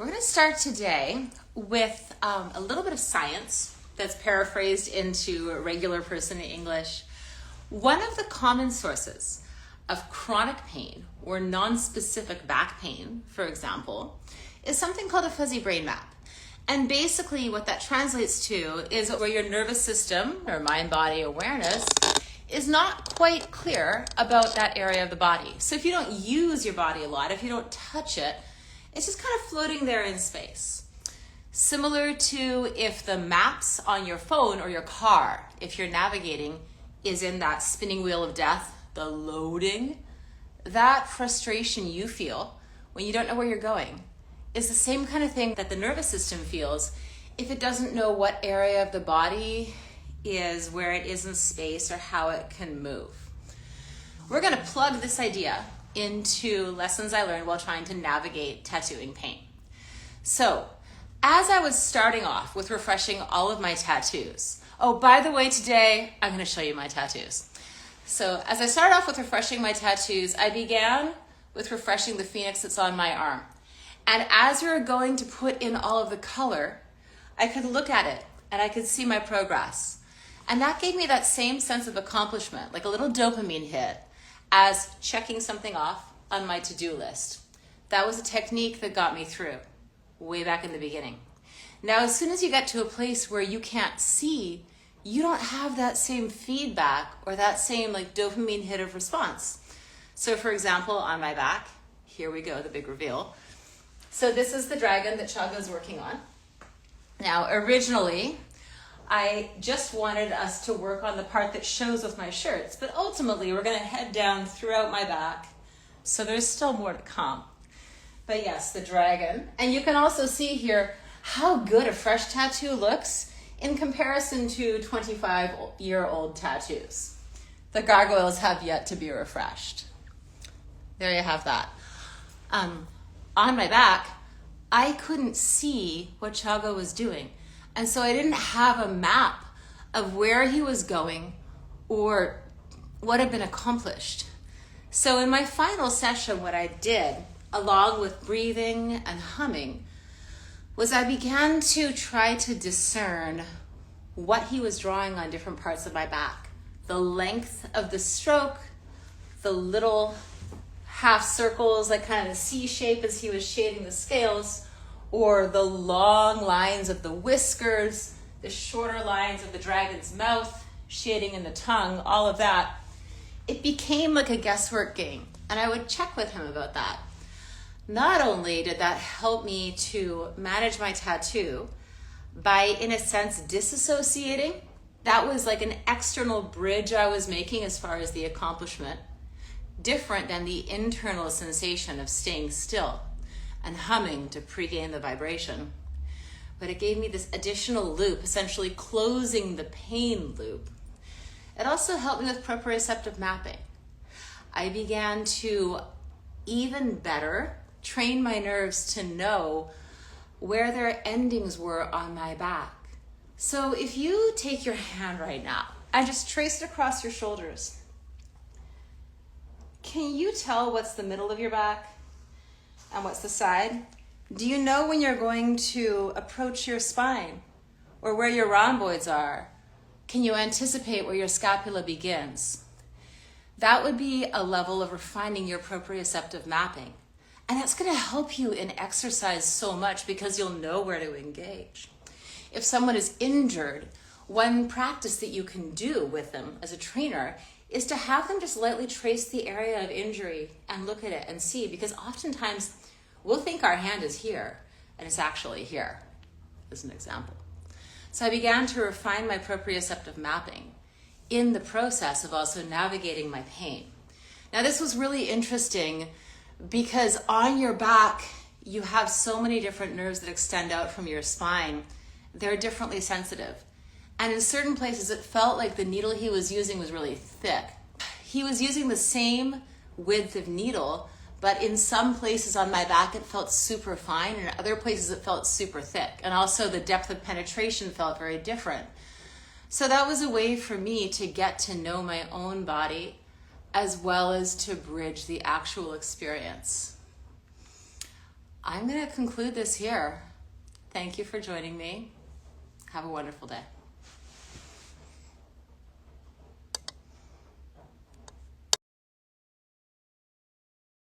We're going to start today with a little bit of science that's paraphrased into regular person English. One of the common sources of chronic pain or non-specific back pain, for example, is something called a fuzzy brain map. And basically what that translates to is where your nervous system or mind-body awareness is not quite clear about that area of the body. So if you don't use your body a lot, if you don't touch it, it's just kind of floating there in space. Similar to if the maps on your phone or your car, if you're navigating, is in that spinning wheel of death, the loading, that frustration you feel when you don't know where you're going is the same kind of thing that the nervous system feels if it doesn't know what area of the body is where it is in space or how it can move. We're going to plug this idea into lessons I learned while trying to navigate tattooing pain. So, as I was starting off with refreshing all of my tattoos, oh, by the way, today I'm going to show you my tattoos. So, as I started off with refreshing my tattoos, I began with refreshing the phoenix that's on my arm. And as we were going to put in all of the color, I could look at it and I could see my progress. And that gave me that same sense of accomplishment, like a little dopamine hit, as checking something off on my to-do list. That was a technique that got me through way back in the beginning. Now, as soon as you get to a place where you can't see, you don't have that same feedback or that same like dopamine hit of response. So for example, on my back, here we go, the big reveal. So this is the dragon that Chaga's working on. Now, originally, I just wanted us to work on the part that shows with my shirts, but ultimately we're going to head down throughout my back, so there's still more to come. But yes, the dragon. And you can also see here how good a fresh tattoo looks in comparison to 25-year-old tattoos. The gargoyles have yet to be refreshed. There you have that. On my back, I couldn't see what Chaga was doing. And so I didn't have a map of where he was going or what had been accomplished. So in my final session, what I did, along with breathing and humming, was I began to try to discern what he was drawing on different parts of my back. The length of the stroke, the little half circles, like kind of the C shape as he was shading the scales, or the long lines of the whiskers, the shorter lines of the dragon's mouth, shading in the tongue, all of that. It became like a guesswork game, and I would check with him about that. Not only did that help me to manage my tattoo by, in a sense, disassociating, that was like an external bridge I was making as far as the accomplishment, different than the internal sensation of staying still and humming to pre-gain the vibration. But it gave me this additional loop, essentially closing the pain loop. It also helped me with proprioceptive mapping. I began to even better train my nerves to know where their endings were on my back. So if you take your hand right now and just trace it across your shoulders, can you tell what's the middle of your back and what's the side? Do you know when you're going to approach your spine or where your rhomboids are? Can you anticipate where your scapula begins? That would be a level of refining your proprioceptive mapping. And that's going to help you in exercise so much because you'll know where to engage. If someone is injured, one practice that you can do with them as a trainer is to have them just lightly trace the area of injury and look at it and see, because oftentimes we'll think our hand is here and it's actually here, as an example. So I began to refine my proprioceptive mapping in the process of also navigating my pain. Now this was really interesting because on your back, you have so many different nerves that extend out from your spine. They're differently sensitive. And in certain places, it felt like the needle he was using was really thick. He was using the same width of needle, but in some places on my back, it felt super fine, and in other places, it felt super thick. And also the depth of penetration felt very different. So that was a way for me to get to know my own body as well as to bridge the actual experience. I'm going to conclude this here. Thank you for joining me. Have a wonderful day.